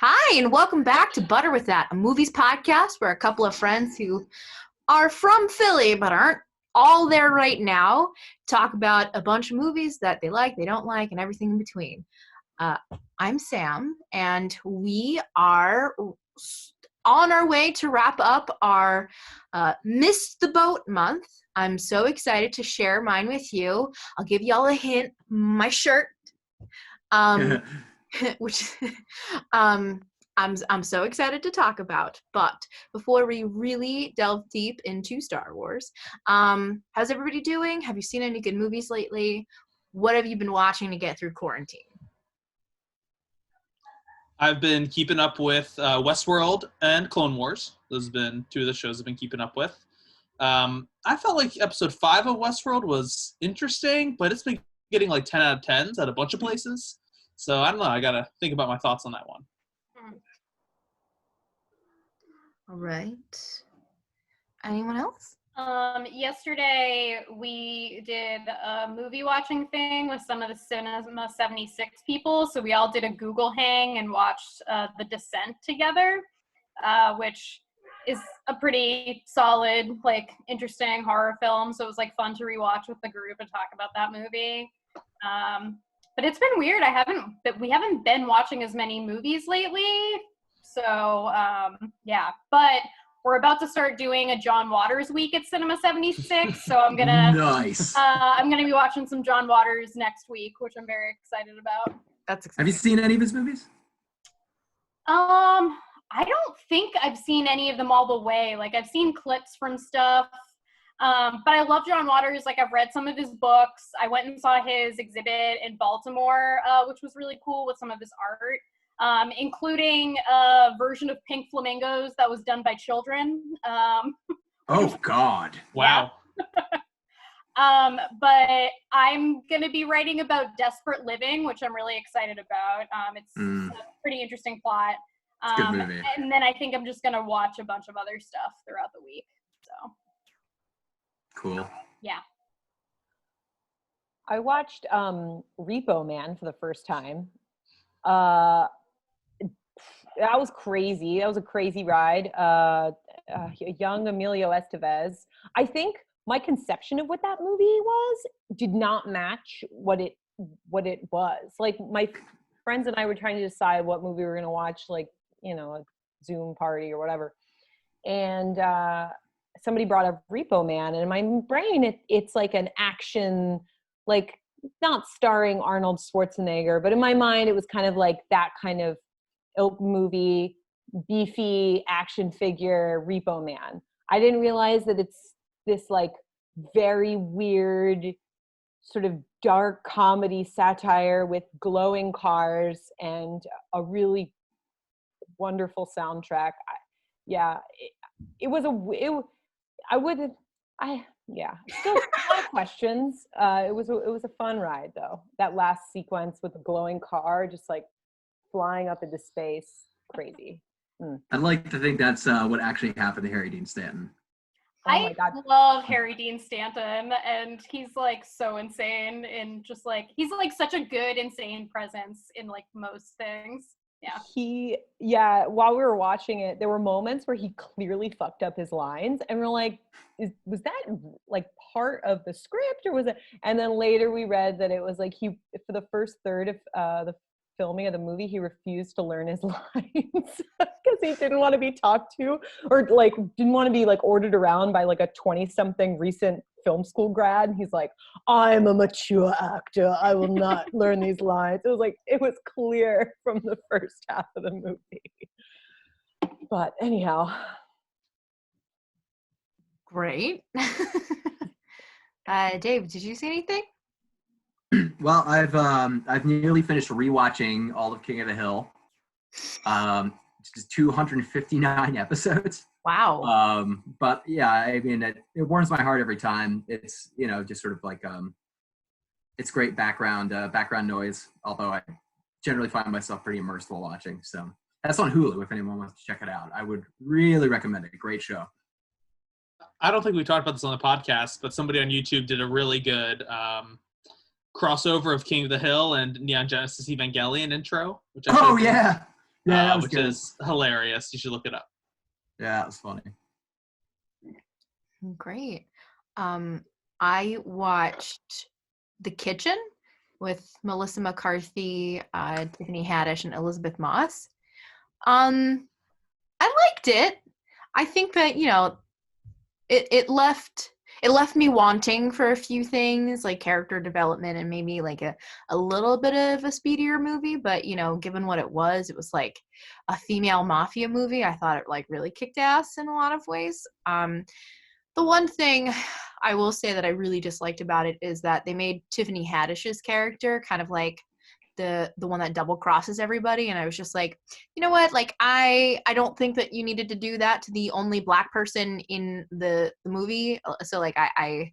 Hi, and welcome back to Butter With That, a movies podcast where a couple of friends who are from Philly but aren't all there right now talk about a bunch of movies that they like, they don't like, and everything in between. I'm Sam, and we are on our way to wrap up our Missed the Boat month. I'm so excited to share mine with you. I'll give y'all a hint. My shirt. Which I'm so excited to talk about. But before we really delve deep into Star Wars, how's everybody doing? Have you seen any good movies lately? What have you been watching to get through quarantine? I've been keeping up with Westworld and Clone Wars. Those have been two of the shows I've been keeping up with. I felt like episode 5 of Westworld was interesting, but it's been getting like 10 out of 10s at a bunch of places. So I don't know. I got to think about my thoughts on that one. All right. Anyone else? Yesterday we did a movie watching thing with some of the Cinema 76 people. So we all did a Google hang and watched The Descent together, which is a pretty solid, like, interesting horror film. So it was like fun to rewatch with the group and talk about that movie. But it's been weird. We haven't been watching as many movies lately. So, yeah. But we're about to start doing a John Waters week at Cinema 76. So I'm gonna be watching some John Waters next week, which I'm very excited about. That's exciting. Have you seen any of his movies? I don't think I've seen any of them all the way. Like, I've seen clips from stuff. But I love John Waters. Like, I've read some of his books. I went and saw his exhibit in Baltimore, which was really cool with some of his art, including a version of Pink Flamingos that was done by children. Oh, God. Wow. But I'm going to be writing about Desperate Living, which I'm really excited about. It's a pretty interesting plot. It's a good movie. And then I think I'm just going to watch a bunch of other stuff throughout the week. So. Cool. Yeah. I watched Repo Man for the first time. That was crazy. That was a crazy ride. Young Emilio Estevez. I think my conception of what that movie was did not match what it was. Like, my friends and I were trying to decide what movie we were going to watch, like, you know, a Zoom party or whatever. And somebody brought up Repo Man, and in my brain, it's like an action, like, not starring Arnold Schwarzenegger, but in my mind, it was kind of like that kind of ilk movie, beefy action figure, Repo Man. I didn't realize that it's this, like, very weird sort of dark comedy satire with glowing cars and a really wonderful soundtrack. Still a lot of questions. It was a fun ride, though. That last sequence with the glowing car just, like, flying up into space, crazy. I'd like to think that's what actually happened to Harry Dean Stanton. I love Harry Dean Stanton, and he's, like, so insane, and just, like, he's, like, such a good insane presence in, like, most things. Yeah. While we were watching it, there were moments where he clearly fucked up his lines, and we're like, was that, like, part of the script, or was it? And then later we read that it was like for the first third of the filming of the movie, he refused to learn his lines because he didn't want to be talked to, or, like, didn't want to be, like, ordered around by, like, a 20-something recent film school grad. He's like, I'm a mature actor, I will not learn these lines. It was clear from the first half of the movie. But anyhow. Great. Dave, did you see anything? Well, I've nearly finished rewatching all of King of the Hill. It's 259 episodes. Wow. But yeah, I mean, it warms my heart every time. It's, you know, just sort of like it's great background noise. Although I generally find myself pretty immersed while watching. So that's on Hulu if anyone wants to check it out. I would really recommend it. Great show. I don't think we talked about this on the podcast, but somebody on YouTube did a really good crossover of King of the Hill and Neon Genesis Evangelion intro. Which I Yeah, that was which good. is hilarious. You should look it up. Yeah, that was funny. Great. I watched The Kitchen with Melissa McCarthy, Tiffany Haddish, and Elizabeth Moss. I liked it. I think that, it left me wanting for a few things, like character development and maybe like a little bit of a speedier movie, but given what it was like a female mafia movie. I thought it like really kicked ass in a lot of ways. The one thing I will say that I really disliked about it is that they made Tiffany Haddish's character kind of like the one that double crosses everybody, and I was just like, you know what? Like I don't think that you needed to do that to the only Black person in the movie. So like I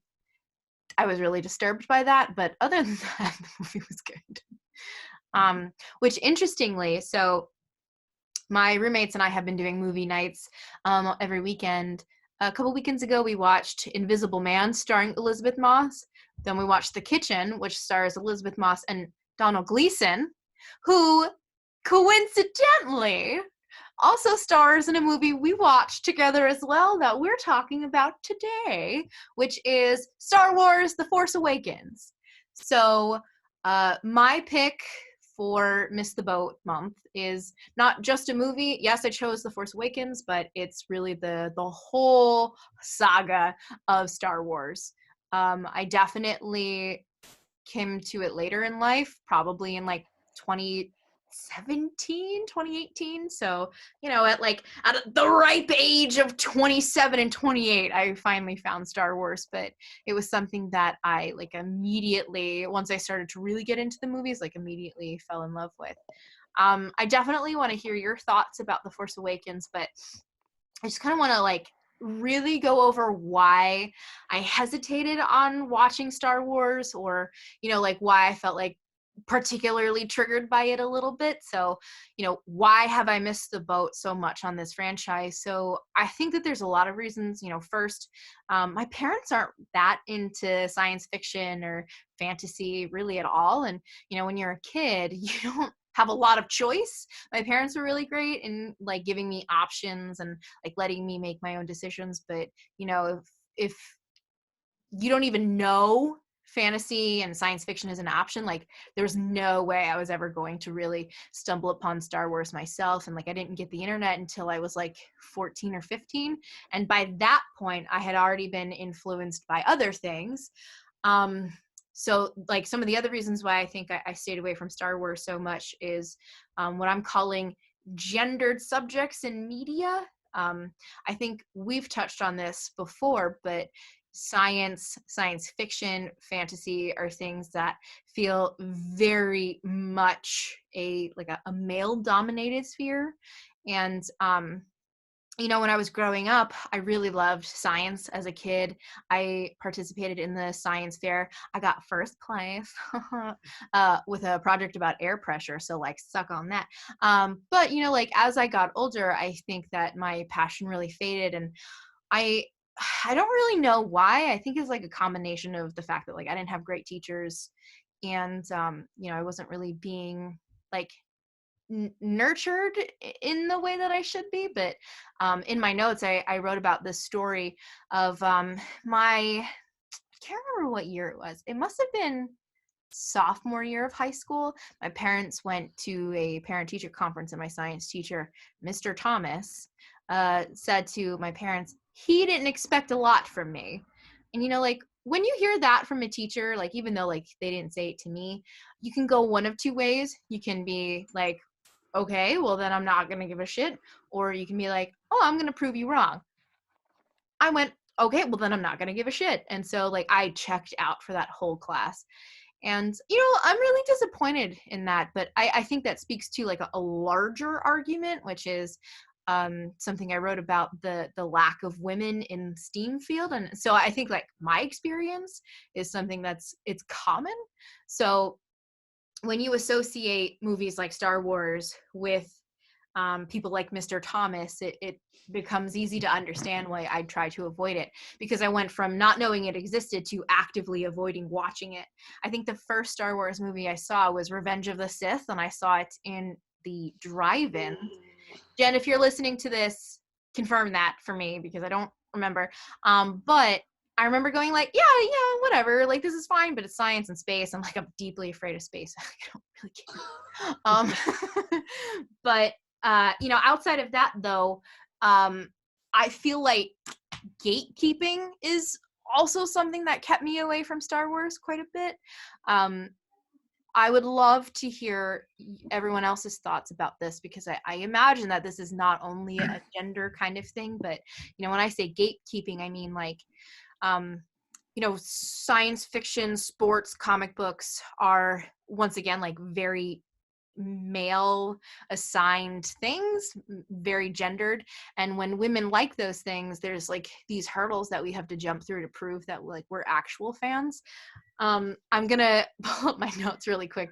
was really disturbed by that, but other than that, the movie was good. Which interestingly, so my roommates and I have been doing movie nights every weekend. A couple weekends ago, we watched Invisible Man starring Elizabeth Moss. Then we watched The Kitchen, which stars Elizabeth Moss and Donald Gleason, who coincidentally also stars in a movie we watched together as well that we're talking about today, which is Star Wars: The Force Awakens. So my pick for Miss the Boat month is not just a movie. Yes, I chose The Force Awakens, but it's really the whole saga of Star Wars. I definitely came to it later in life, probably in like 2017, 2018. So, at the ripe age of 27 and 28, I finally found Star Wars, but it was something that I like immediately, once I started to really get into the movies, like immediately fell in love with. I definitely want to hear your thoughts about The Force Awakens, but I just kind of want to like really go over why I hesitated on watching Star Wars, or, like why I felt like particularly triggered by it a little bit. So, why have I missed the boat so much on this franchise? So I think that there's a lot of reasons. First, my parents aren't that into science fiction or fantasy really at all. And, when you're a kid, you don't have a lot of choice. My parents were really great in like giving me options and like letting me make my own decisions. But, if you don't even know fantasy and science fiction is an option, like there's no way I was ever going to really stumble upon Star Wars myself. And like I didn't get the internet until I was like 14 or 15, and by that point I had already been influenced by other things. So like some of the other reasons why I think I stayed away from Star Wars so much is what I'm calling gendered subjects in media. I think we've touched on this before, but science fiction, fantasy are things that feel very much a male dominated sphere. And when I was growing up, I really loved science as a kid. I participated in the science fair. I got first place with a project about air pressure. So like suck on that. But like as I got older, I think that my passion really faded, and I don't really know why. I think it's like a combination of the fact that like I didn't have great teachers, and I wasn't really being like nurtured in the way that I should be. But in my notes, I wrote about this story of I can't remember what year it was. It must have been sophomore year of high school. My parents went to a parent-teacher conference, and my science teacher, Mr. Thomas, said to my parents, he didn't expect a lot from me. And like when you hear that from a teacher, like even though like they didn't say it to me, you can go one of two ways. You can be like, okay, well then I'm not going to give a shit. Or you can be like, oh, I'm going to prove you wrong. I went, okay, well then I'm not going to give a shit. And so like I checked out for that whole class. And, I'm really disappointed in that. But I think that speaks to like a larger argument, which is something I wrote about the lack of women in STEAM field. And so I think like my experience is something it's common. So when you associate movies like Star Wars with people like Mr. Thomas, it becomes easy to understand why I try to avoid it, because I went from not knowing it existed to actively avoiding watching it. I think the first Star Wars movie I saw was Revenge of the Sith, and I saw it in the drive-in. Jen, if you're listening to this, confirm that for me because I don't remember. But I remember going like, yeah, whatever. Like, this is fine, but it's science and space. I'm like, I'm deeply afraid of space. I don't really care. But, outside of that, though, I feel like gatekeeping is also something that kept me away from Star Wars quite a bit. I would love to hear everyone else's thoughts about this because I imagine that this is not only a gender kind of thing, but, when I say gatekeeping, I mean like, science fiction, sports, comic books are once again like very male assigned things, very gendered, and when women like those things, there's like these hurdles that we have to jump through to prove that we're actual fans. I'm gonna pull up my notes really quick.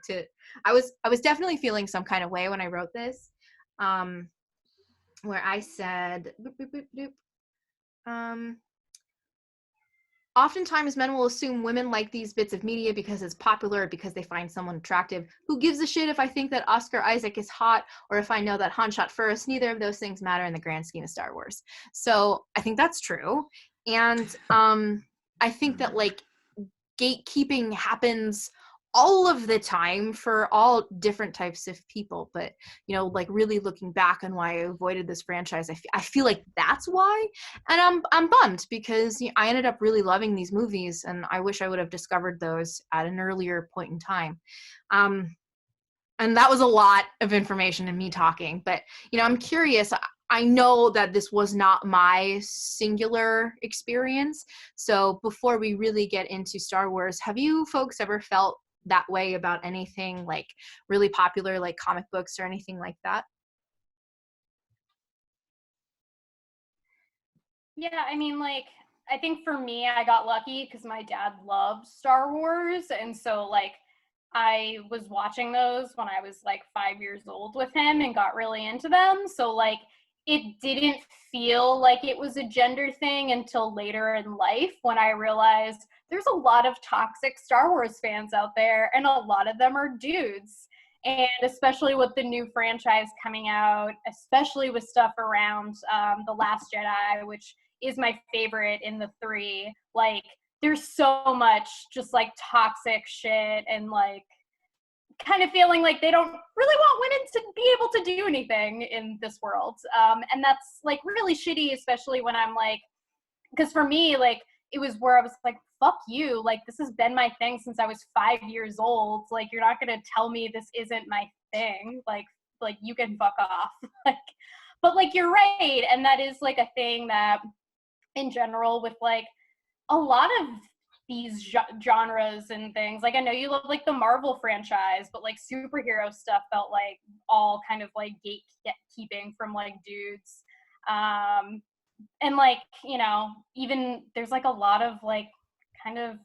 I was definitely feeling some kind of way when I wrote this, where I said boop, boop, boop, boop. Oftentimes men will assume women like these bits of media because it's popular or because they find someone attractive. Who gives a shit if I think that Oscar Isaac is hot or if I know that Han shot first? Neither of those things matter in the grand scheme of Star Wars. So I think that's true. And I think that like gatekeeping happens all of the time for all different types of people, but like really looking back on why I avoided this franchise, I feel like that's why, and I'm bummed because I ended up really loving these movies, and I wish I would have discovered those at an earlier point in time. And that was a lot of information and me talking, but I'm curious. I know that this was not my singular experience, so before we really get into Star Wars, have you folks ever felt that way about anything like really popular, like comic books or anything like that? Yeah, I mean, like, I think for me, I got lucky because my dad loved Star Wars. And so, like, I was watching those when I was like 5 years old with him and got really into them. So, like, it didn't feel like it was a gender thing until later in life when I realized there's a lot of toxic Star Wars fans out there, and a lot of them are dudes. And especially with the new franchise coming out, especially with stuff around The Last Jedi, which is my favorite in the three, like, there's so much just like toxic shit and like kind of feeling like they don't really want women to be able to do anything in this world. And that's like really shitty, especially when I'm like, because for me, like, it was where I was like, fuck you. Like, this has been my thing since I was 5 years old. Like, you're not going to tell me this isn't my thing. Like you can fuck off. Like, but like, you're right. And that is like a thing that in general with like a lot of these genres and things, like I know you love like the Marvel franchise, but like superhero stuff felt like all kind of like gatekeeping from like dudes. And like, even there's like a lot of like kind of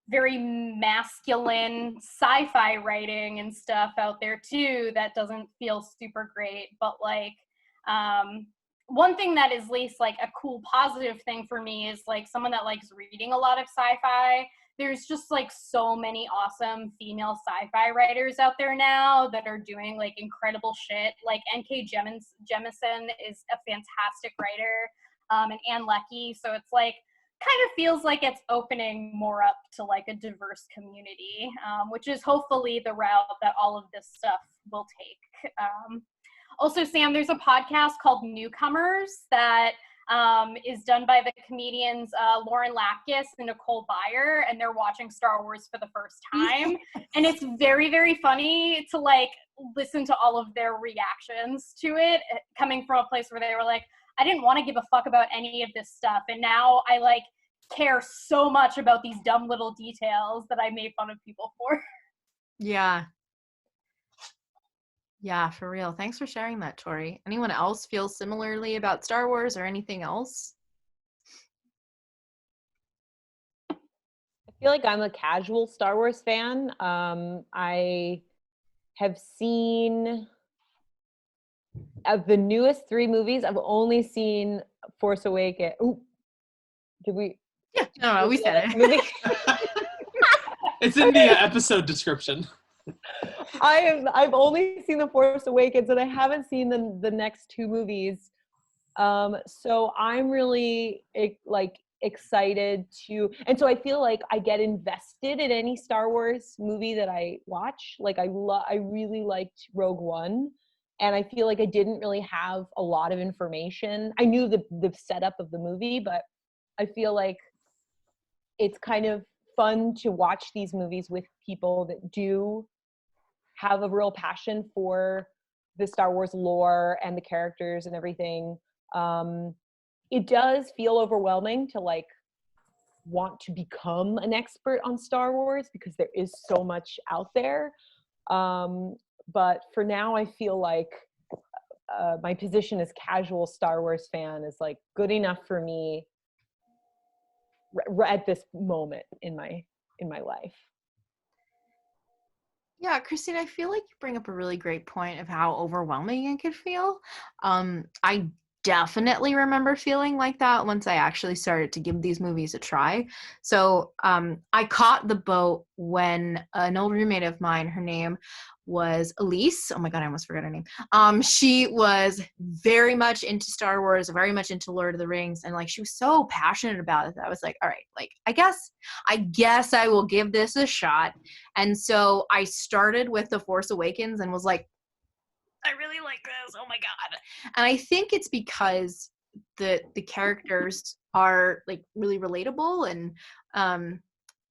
very masculine sci-fi writing and stuff out there too that doesn't feel super great. But like, one thing that is at least like a cool positive thing for me is like someone that likes reading a lot of sci-fi. There's just like so many awesome female sci-fi writers out there now that are doing like incredible shit. Like N.K. Jemisin is a fantastic writer, and Anne Leckie. So it's like kind of feels like it's opening more up to like a diverse community, which is hopefully the route that all of this stuff will take. Also, Sam, there's a podcast called Newcomers that is done by the comedians Lauren Lapkus and Nicole Byer, and they're watching Star Wars for the first time. And it's very, very funny to like listen to all of their reactions to it, coming from a place where they were like, I didn't want to give a fuck about any of this stuff, and now I like care so much about these dumb little details that I made fun of people for. Yeah, for real. Thanks for sharing that, Tori. Anyone else feel similarly about Star Wars or anything else? I feel like I'm a casual Star Wars fan. I have seen, of the newest 3 movies, I've only seen Force Awakens. Ooh, did we? Yeah, no, we said it. Movie? It's in the episode description. I've only seen The Force Awakens, and I haven't seen the next two movies. So I'm really excited to, and so I feel like I get invested in any Star Wars movie that I watch. Like I really liked Rogue One, and I feel like I didn't really have a lot of information. I knew the setup of the movie, but I feel like it's kind of fun to watch these movies with people that do have a real passion for the Star Wars lore and the characters and everything. It does feel overwhelming to like want to become an expert on Star Wars because there is so much out there. But for now, I feel like my position as casual Star Wars fan is like good enough for me at this moment in my life. Yeah, Christine, I feel like you bring up a really great point of how overwhelming it could feel. I definitely remember feeling like that once I actually started to give these movies a try. So I caught the boat when an old roommate of mine, her name was Elise. Oh my God, I almost forgot her name. She was very much into Star Wars, very much into Lord of the Rings, and like she was so passionate about it that I was like, all right, like I guess I will give this a shot. And so I started with The Force Awakens and was like, I really like this. Oh my God. And I think it's because the characters are like really relatable, and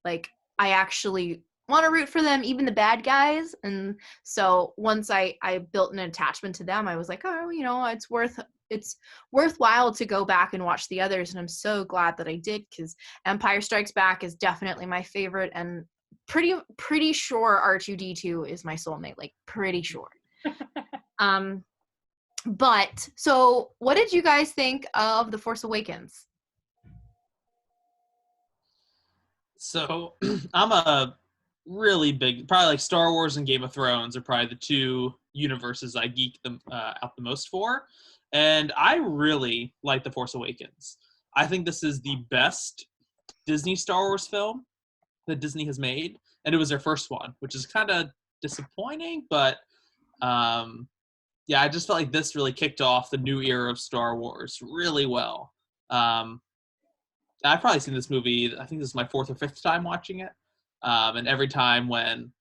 like I actually want to root for them, even the bad guys. And so once I built an attachment to them, I was like, oh, you know, it's worthwhile to go back and watch the others. And I'm so glad that I did, because Empire Strikes Back is definitely my favorite, and pretty sure R2D2 is my soulmate, like pretty sure. But so what did you guys think of The Force Awakens? So I'm a really big, probably like Star Wars and Game of Thrones are probably the two universes I geek them out the most for. And I really like The Force Awakens. I think this is the best Disney Star Wars film that Disney has made. And it was their first one, which is kind of disappointing, but yeah, I just felt like this really kicked off the new era of Star Wars really well. I've probably seen this movie, I think this is my fourth or fifth time watching it. And every time when,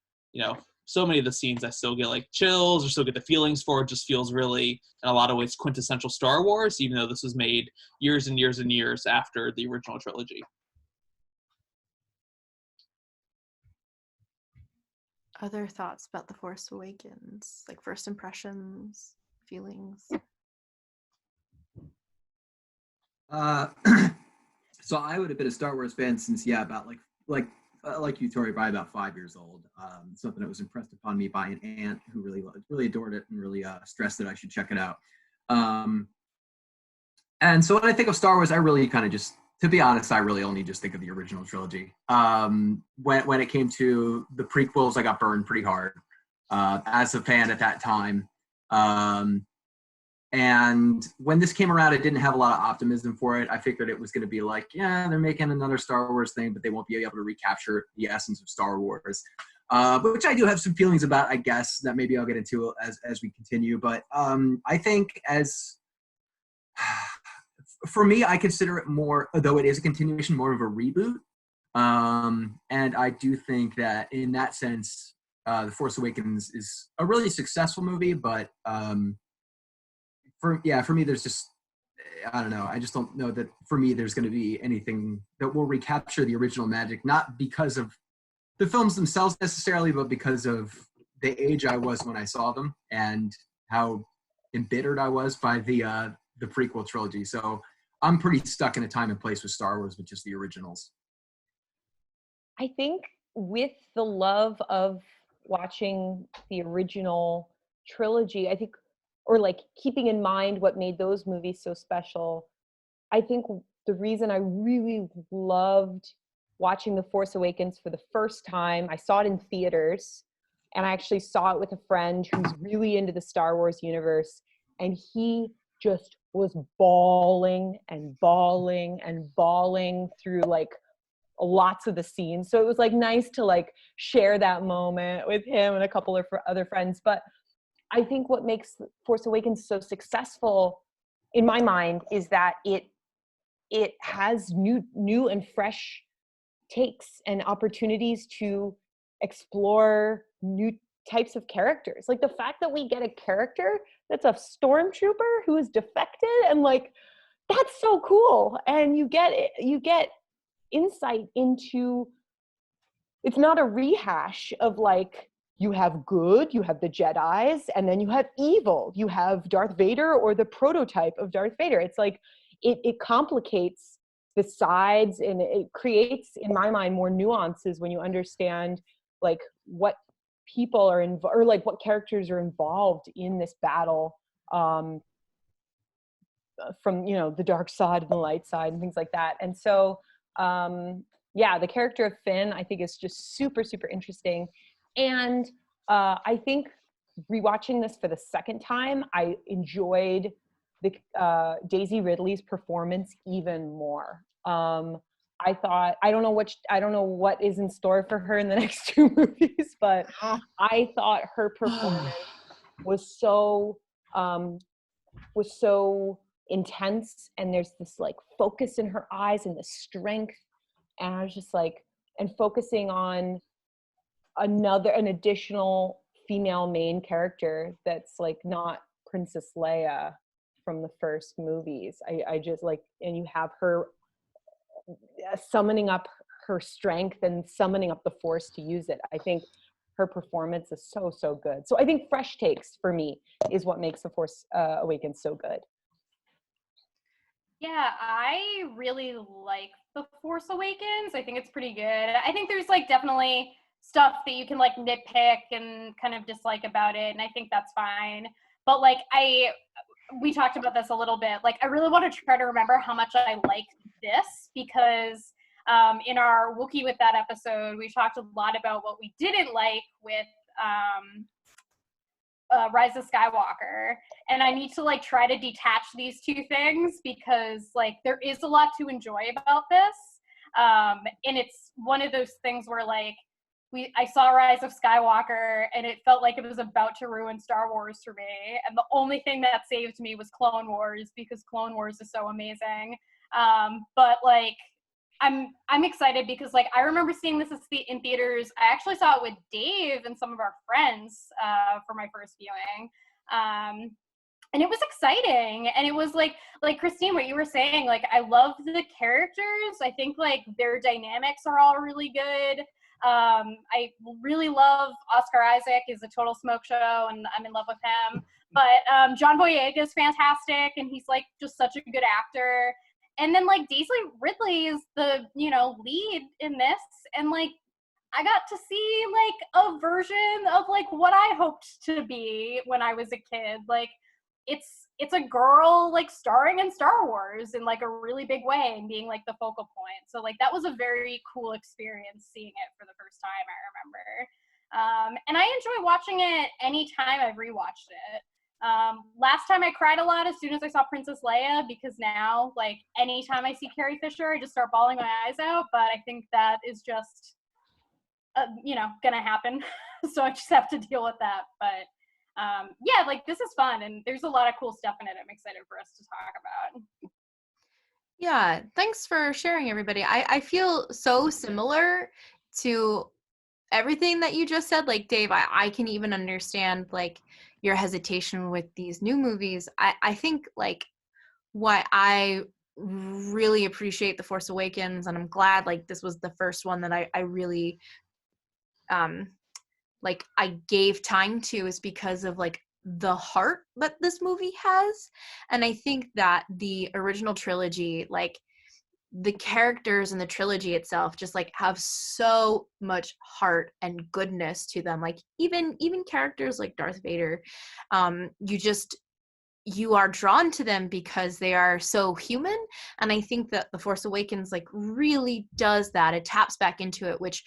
so many of the scenes I still get like chills or still get the feelings for, it just feels really, in a lot of ways, quintessential Star Wars, even though this was made years and years and years after the original trilogy. Other thoughts about The Force Awakens, like first impressions, feelings? So I would have been a Star Wars fan since, about like you, Tori, probably about 5 years old. Something that was impressed upon me by an aunt who really adored it and really stressed that I should check it out. And so when I think of Star Wars, I really kind of just, to be honest, I really only just think of the original trilogy. When it came to the prequels, I got burned pretty hard as a fan at that time. And when this came around, I didn't have a lot of optimism for it. I figured it was going to be like, yeah, they're making another Star Wars thing, but they won't be able to recapture the essence of Star Wars, which I do have some feelings about, I guess, that maybe I'll get into as we continue. But I think for me, I consider it more, though it is a continuation, more of a reboot. And I do think that in that sense, The Force Awakens is a really successful movie, but for me, there's just, I don't know. I just don't know that for me, there's going to be anything that will recapture the original magic, not because of the films themselves necessarily, but because of the age I was when I saw them and how embittered I was by the prequel trilogy. So I'm pretty stuck in a time and place with Star Wars with just the originals. I think with the love of watching the original trilogy, I think, or like keeping in mind what made those movies so special, I think the reason I really loved watching The Force Awakens for the first time, I saw it in theaters, and I actually saw it with a friend who's really into the Star Wars universe, and he just was bawling and bawling and bawling through like lots of the scenes. So it was like nice to like share that moment with him and a couple of other friends. But I think what makes Force Awakens so successful in my mind is that it has new and fresh takes and opportunities to explore new types of characters. Like the fact that we get a character that's a stormtrooper who is defected, and like that's so cool. And you get insight into, it's not a rehash of like, you have good, you have the Jedis, and then you have evil. You have Darth Vader or the prototype of Darth Vader. It's like, it complicates the sides, and it creates, in my mind, more nuances when you understand like what people are involved, or like what characters are involved in this battle, from, you know, the dark side and the light side and things like that. And so, yeah, the character of Finn, I think, is just super, super interesting. And I think rewatching this for the second time, I enjoyed the Daisy Ridley's performance even more. I thought, I don't know what is in store for her in the next two movies, but I thought her performance was so intense, and there's this like focus in her eyes and the strength, and I was just like, and focusing on an additional female main character that's like not Princess Leia from the first movies. I just like, and you have her summoning up her strength and summoning up the Force to use it. I think her performance is so good. So I think fresh takes for me is what makes The Force Awakens so good. Yeah, I really like The Force Awakens. I think it's pretty good. I think there's like definitely stuff that you can like nitpick and kind of dislike about it, and I think that's fine. But like we talked about this a little bit. Like I really want to try to remember how much I liked this, because in our Wookiee with that episode, we talked a lot about what we didn't like with Rise of Skywalker, and I need to like try to detach these two things, because like there is a lot to enjoy about this, and it's one of those things where like I saw Rise of Skywalker and it felt like it was about to ruin Star Wars for me, and the only thing that saved me was Clone Wars, because Clone Wars is so amazing. But like I'm excited because like I remember seeing this in theaters. I actually saw it with Dave and some of our friends for my first viewing. And it was exciting. And it was like Christine, what you were saying, like I love the characters. I think like their dynamics are all really good. I really love Oscar Isaac. He's a total smoke show, and I'm in love with him. But John Boyega is fantastic, and he's like just such a good actor. And then like Daisy Ridley is the, you know, lead in this, and like I got to see like a version of like what I hoped to be when I was a kid. Like it's a girl like starring in Star Wars in like a really big way and being like the focal point. So like that was a very cool experience seeing it for the first time, I remember. And I enjoy watching it anytime I've rewatched it. Last time I cried a lot as soon as I saw Princess Leia, because now like anytime I see Carrie Fisher, I just start bawling my eyes out. But I think that is just you know, gonna happen. So I just have to deal with that. But yeah, like this is fun, and there's a lot of cool stuff in it. I'm excited for us to talk about. Yeah, thanks for sharing, everybody. I feel so similar to everything that you just said. Like Dave, I can even understand like your hesitation with these new movies. I think like what I really appreciate The Force Awakens, and I'm glad like this was the first one that I really like I gave time to, is because of like the heart that this movie has. And I think that the original trilogy, like the characters in the trilogy itself just like have so much heart and goodness to them. Like even characters like Darth Vader, you are drawn to them because they are so human. And I think that The Force Awakens like really does that. It taps back into it, which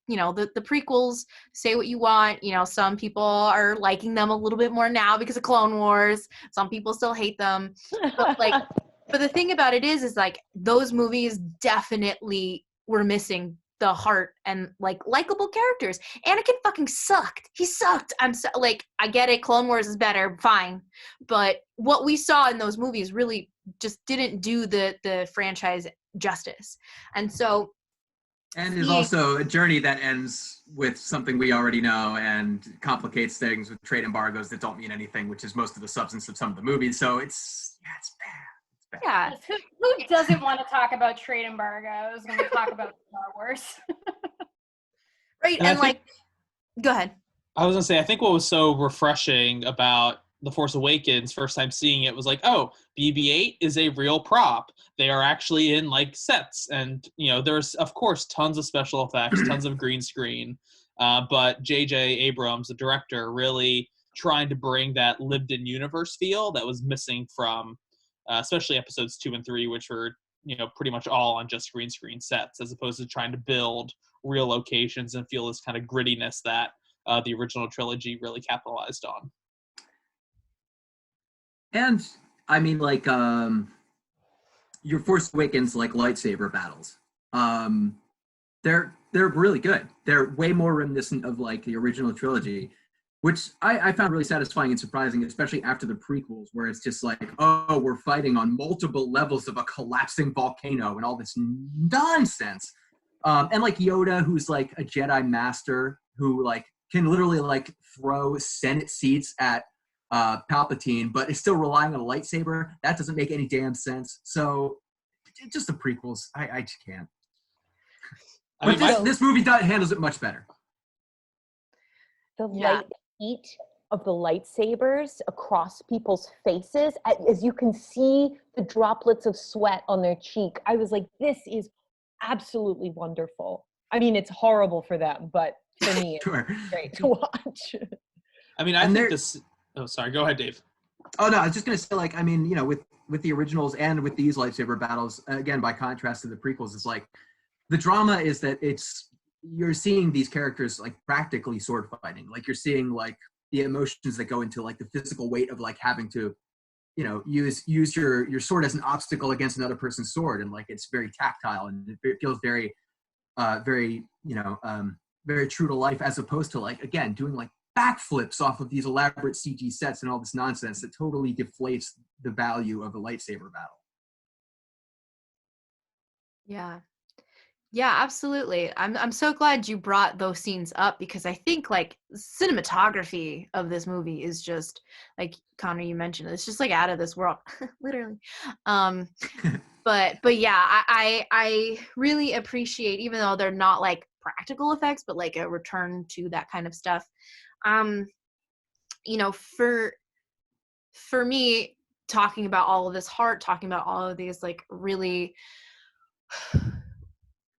you know, the prequels, say what you want, you know, some people are liking them a little bit more now because of Clone Wars. Some people still hate them. But like But the thing about it is like those movies definitely were missing the heart and like likable characters. Anakin fucking sucked. He sucked. I get it. Clone Wars is better, fine, but what we saw in those movies really just didn't do the franchise justice. And so, and is also a journey that ends with something we already know and complicates things with trade embargoes that don't mean anything, which is most of the substance of some of the movies. So it's bad. Yeah. Who doesn't want to talk about trade embargoes when we talk about Star Wars? Right. And like, go ahead. I was going to say, I think what was so refreshing about The Force Awakens, first time seeing it, was like, oh, BB-8 is a real prop. They are actually in like sets. And, there's, of course, tons of special effects, tons of green screen. But J.J. Abrams, the director, really trying to bring that lived-in universe feel that was missing from especially episodes 2 and 3, which were, pretty much all on just green screen sets, as opposed to trying to build real locations and feel this kind of grittiness that the original trilogy really capitalized on. And I mean, like, your Force Awakens like lightsaber battles, they're really good. They're way more reminiscent of like the original trilogy, which I found really satisfying and surprising, especially after the prequels, where it's just like, oh, we're fighting on multiple levels of a collapsing volcano and all this nonsense. And like Yoda, who's like a Jedi master who like can literally like throw Senate seats at Palpatine, but is still relying on a lightsaber. That doesn't make any damn sense. So just the prequels, I just can't. But this movie handles it much better. The light heat of the lightsabers across people's faces, as you can see the droplets of sweat on their cheek. I was like, this is absolutely wonderful. I mean, it's horrible for them, but for me, it's great to watch. I mean, I think this... Oh, sorry. Go ahead, Dave. Oh, no, I was just going to say, like, I mean, with the originals and with these lightsaber battles, again, by contrast to the prequels, it's like, the drama is that you're seeing these characters, like, practically sword fighting. Like, you're seeing, like, the emotions that go into, like, the physical weight of, like, having to, use your sword as an obstacle against another person's sword. And, like, it's very tactile and it feels very, very, very true to life, as opposed to, like, again, doing, like, backflips off of these elaborate CG sets and all this nonsense that totally deflates the value of a lightsaber battle. Yeah, absolutely. I'm so glad you brought those scenes up, because I think like cinematography of this movie is just, like Connor, you mentioned, it's just like out of this world, literally. But yeah, I really appreciate, even though they're not like practical effects, but like a return to that kind of stuff. For me, talking about all of this heart, talking about all of these like really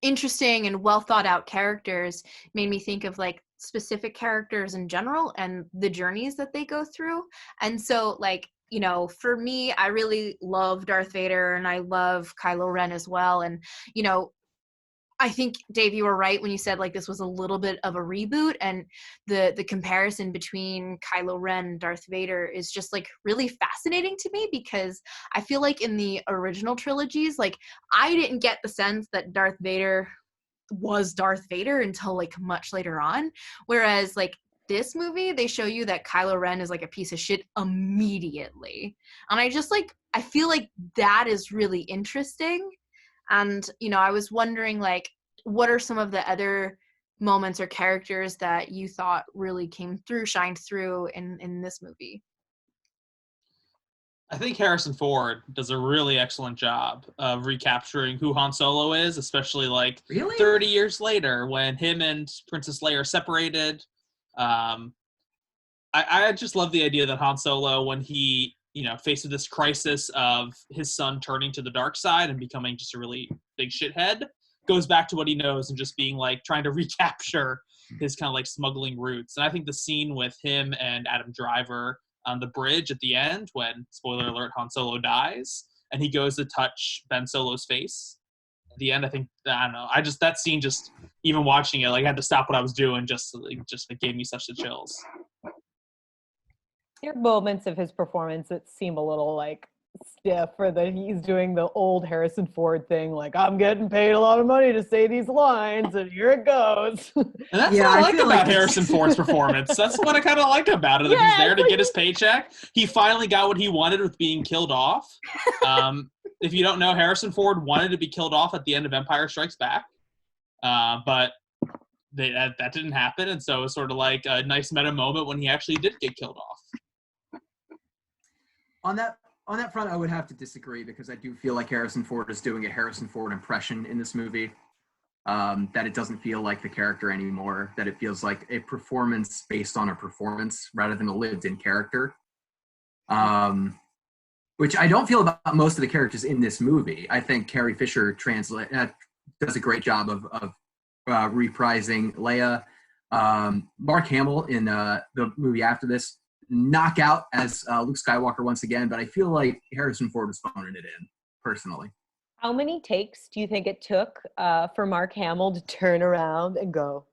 interesting and well thought out characters made me think of like specific characters in general and the journeys that they go through. And so like, for me, I really love Darth Vader and I love Kylo Ren as well. And, I think, Dave, you were right when you said like this was a little bit of a reboot, and the comparison between Kylo Ren and Darth Vader is just like really fascinating to me, because I feel like in the original trilogies, like I didn't get the sense that Darth Vader was Darth Vader until like much later on, whereas like this movie, they show you that Kylo Ren is like a piece of shit immediately. And I feel like that is really interesting. And, I was wondering, like, what are some of the other moments or characters that you thought really shined through in this movie? I think Harrison Ford does a really excellent job of recapturing who Han Solo is, especially like 30 years later when him and Princess Leia are separated. I just love the idea that Han Solo, when he faced this crisis of his son turning to the dark side and becoming just a really big shithead, goes back to what he knows and just being like trying to recapture his kind of like smuggling roots. And I think the scene with him and Adam Driver on the bridge at the end, when, spoiler alert, Han Solo dies and he goes to touch Ben Solo's face at the end, I don't know. That scene, just even watching it, like I had to stop what I was doing, just it gave me such the chills. There are moments of his performance that seem a little like stiff for he's doing the old Harrison Ford thing, like, I'm getting paid a lot of money to say these lines, and here it goes. And that's Yeah, what I I like feel about like Harrison Ford's performance. That's what I kind of like about it. That Yeah, he's there it's to like get his paycheck. He finally got what he wanted with being killed off. If you don't know, Harrison Ford wanted to be killed off at the end of Empire Strikes Back, but that didn't happen, and so it was sort of like a nice meta moment when he actually did get killed off. On that front, I would have to disagree because I do feel like Harrison Ford is doing a Harrison Ford impression in this movie. That it doesn't feel like the character anymore, that it feels like a performance based on a performance rather than a lived-in character. Which I don't feel about most of the characters in this movie. I think Carrie Fisher does a great job of reprising Leia. Mark Hamill in the movie after this, knockout as Luke Skywalker once again, but I feel like Harrison Ford was phoning it in, personally. How many takes do you think it took for Mark Hamill to turn around and go?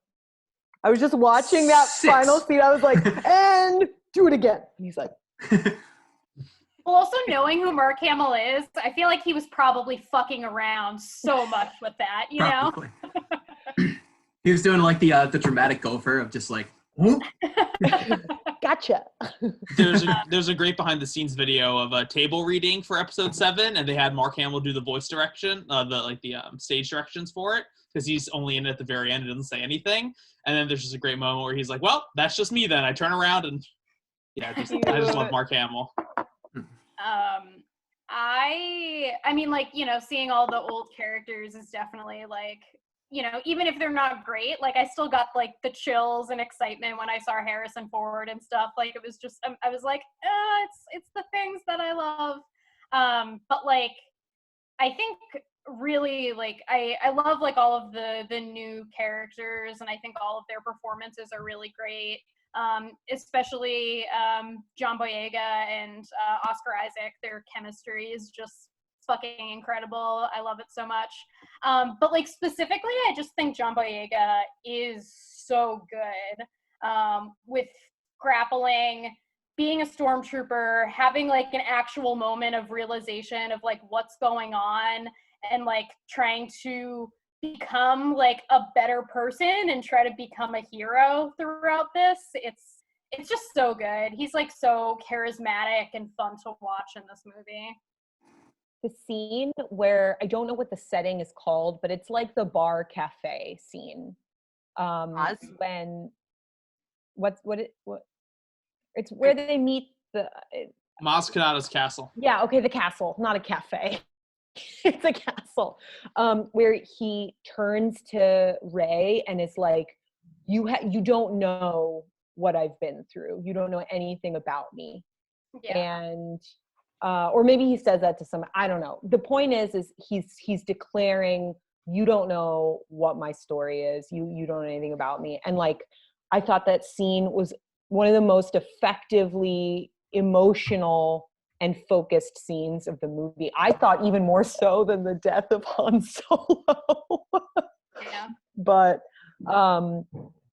I was just watching that 6. final scene. I was like, and do it again. And he's like, Well, also knowing who Mark Hamill is, I feel like he was probably fucking around so much with that, you know? Probably. He was doing like the dramatic gopher of just like, whoop. gotcha. There's a great behind the scenes video of a table reading for episode 7, and they had Mark Hamill do the voice direction, the stage directions for it, because he's only in it at the very end and doesn't say anything. And then there's just a great moment where he's like, "Well, that's just me then." I turn around and I just love Mark Hamill. I mean, like, you know, seeing all the old characters is definitely like, you know, even if they're not great, like I still got like the chills and excitement when I saw Harrison Ford and stuff. Like it was just, I was like, it's the things that I love. But like, I think really like I love like all of the new characters, and I think all of their performances are really great. Especially John Boyega and Oscar Isaac. Their chemistry is just fucking incredible. I love it so much. But like specifically, I just think John Boyega is so good with grappling, being a stormtrooper, having like an actual moment of realization of like what's going on, and like trying to become like a better person and try to become a hero throughout this. It's just so good. He's like so charismatic and fun to watch in this movie. The scene where I don't know what the setting is called, but it's like the bar cafe scene. When it's where they meet Maz Kanata's castle. Yeah, okay, the castle, not a cafe. It's a castle. Where he turns to Rey and is like, you don't know what I've been through. You don't know anything about me. Yeah. And or maybe he says that to some, I don't know. The point is he's declaring, you don't know what my story is. You don't know anything about me. And like, I thought that scene was one of the most effectively emotional and focused scenes of the movie. I thought even more so than the death of Han Solo. Yeah. But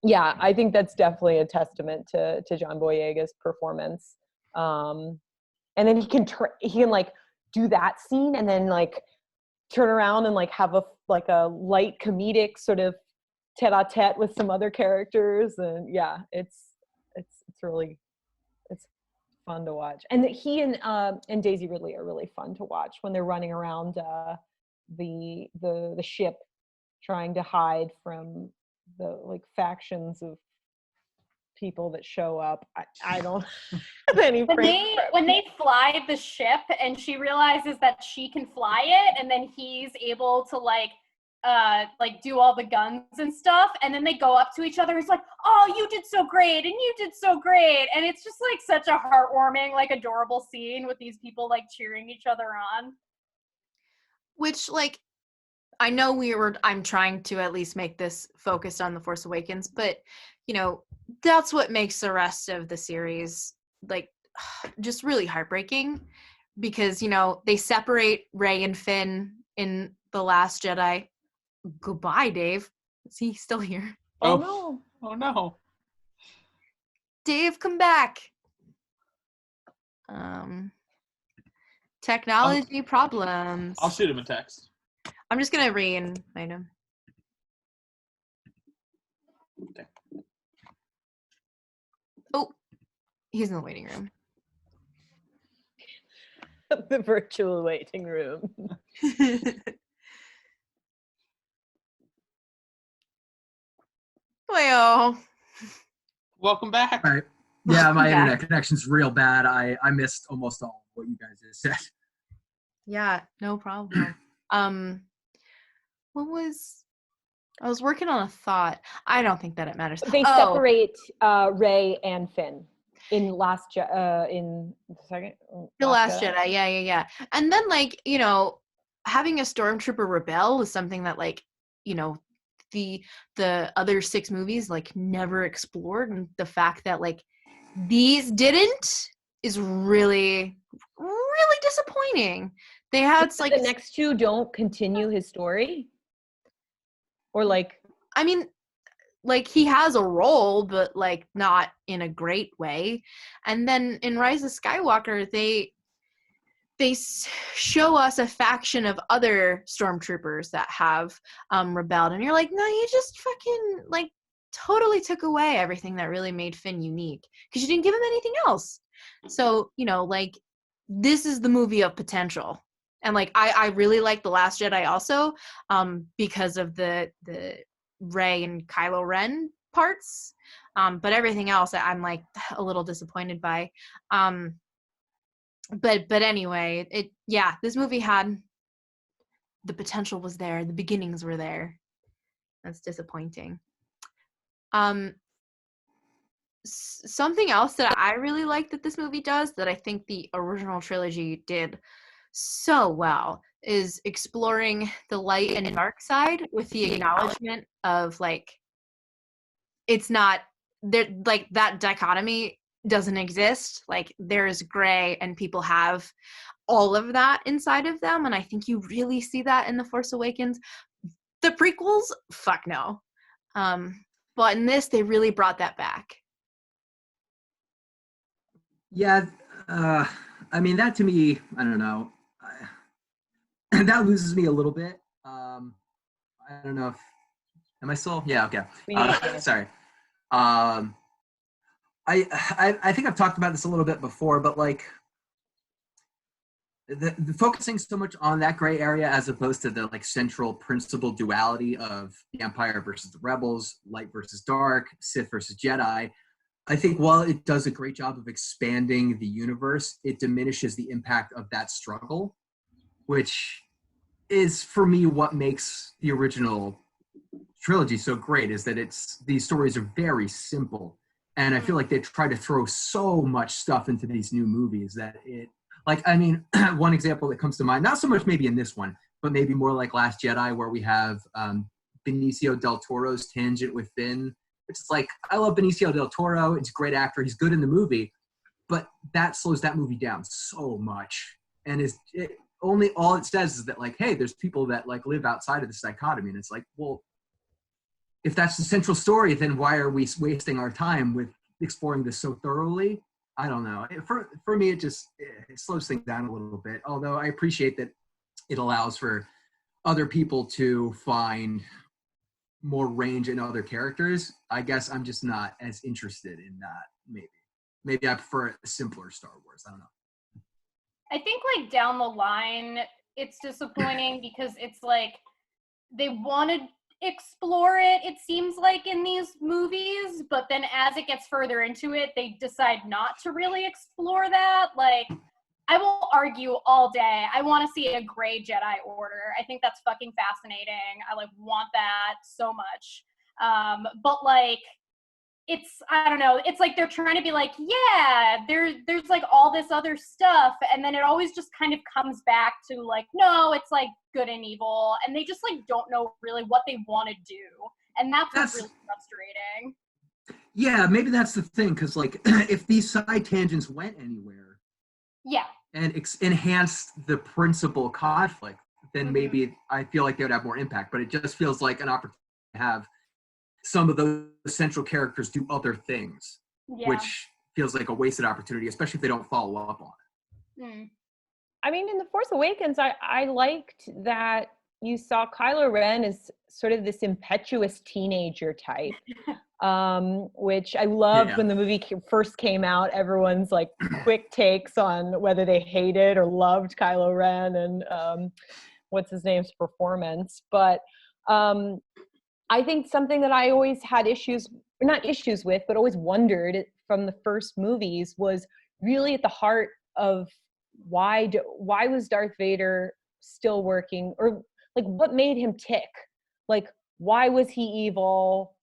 yeah, I think that's definitely a testament to John Boyega's performance. And then he can like do that scene and then like turn around and like have a light comedic sort of tete-a-tete with some other characters, and yeah, it's really fun to watch. And he and Daisy Ridley are really fun to watch when they're running around the ship trying to hide from the like factions of people that show up. I don't have any when they fly the ship and she realizes that she can fly it, and then he's able to like do all the guns and stuff, and then they go up to each other. It's like, oh, you did so great, and you did so great, and it's just like such a heartwarming, like adorable scene with these people like cheering each other on. Which, like, I know I'm trying to at least make this focused on The Force Awakens, but, you know, that's what makes the rest of the series, like, just really heartbreaking, because, you know, they separate Rey and Finn in The Last Jedi. Goodbye, Dave. Is he still here? Oh no. Oh no. Dave, come back. Technology problems. I'll shoot him a text. I'm just gonna re-invite him. Okay. Oh, he's in the waiting room. The virtual waiting room. Well, Welcome back. All right. Yeah, my Yeah. internet connection's real bad. I missed almost all of what you guys just said. yeah, no problem. What was? I was working on a thought. I don't think that it matters. They separate Rey and Finn in in the second. The Last Jedi. Yeah. And then, like, you know, having a stormtrooper rebel is something that, like, you know, the other 6 movies like never explored, and the fact that like these didn't is really disappointing. They had like the next 2 don't continue his story, or like, I mean, like he has a role, but like not in a great way. And then in Rise of Skywalker, they show us a faction of other stormtroopers that have rebelled, and you're like, no, you just fucking like totally took away everything that really made Finn unique because you didn't give him anything else. So, you know, like this is the movie of potential. And like I really like The Last Jedi also because of the Rey and Kylo Ren parts, but everything else I'm like a little disappointed by. But anyway, this movie had the potential was there, the beginnings were there. That's disappointing. Something else that I really like that this movie does that I think the original trilogy did so well is exploring the light and dark side with the acknowledgement of like it's not there, like that dichotomy doesn't exist. Like there is gray and people have all of that inside of them, and I think you really see that in The Force Awakens. The prequels, fuck no. But in this, they really brought that back. Yeah, I mean, that to me, I don't know. That loses me a little bit. I don't know if, am I still? Yeah, okay. Sorry. I think I've talked about this a little bit before, but like the focusing so much on that gray area as opposed to the like central principle duality of the Empire versus the Rebels, light versus dark, Sith versus Jedi. I think while it does a great job of expanding the universe, it diminishes the impact of that struggle, which is for me what makes the original trilogy so great, is that these stories are very simple. And I feel like they try to throw so much stuff into these new movies that one example that comes to mind, not so much maybe in this one, but maybe more like Last Jedi, where we have Benicio del Toro's tangent with Finn. It's like, I love Benicio del Toro. It's a great actor. He's good in the movie, but that slows that movie down so much. And all it says is that like, hey, there's people that like live outside of this dichotomy. And it's like, well, if that's the central story, then why are we wasting our time with exploring this so thoroughly? I don't know. For me, it slows things down a little bit. Although I appreciate that it allows for other people to find more range in other characters. I guess I'm just not as interested in that. Maybe I prefer a simpler Star Wars. I don't know. I think like down the line, it's disappointing because it's like they want to explore it seems like in these movies, but then as it gets further into it, they decide not to really explore that. Like, I will argue all day. I want to see a gray Jedi Order. I think that's fucking fascinating. I like want that so much. But like, I don't know. It's like they're trying to be like, yeah, there's like all this other stuff, and then it always just kind of comes back to like, no, it's like good and evil, and they just like don't know really what they want to do, and that's what's really frustrating. Yeah, maybe that's the thing, because like if these side tangents went anywhere, yeah, and enhanced the principal conflict, then maybe I feel like they would have more impact. But it just feels like an opportunity to have some of those central characters do other things, which feels like a wasted opportunity, especially if they don't follow up on it. I mean, in The Force Awakens, I liked that you saw Kylo Ren as sort of this impetuous teenager type, which I loved when the movie first came out. Everyone's like quick takes on whether they hated or loved Kylo Ren and what's his name's performance. But I think something that I always had not issues with, but always wondered from the first movies was really at the heart of why was Darth Vader still working, or like what made him tick? Like, why was he evil?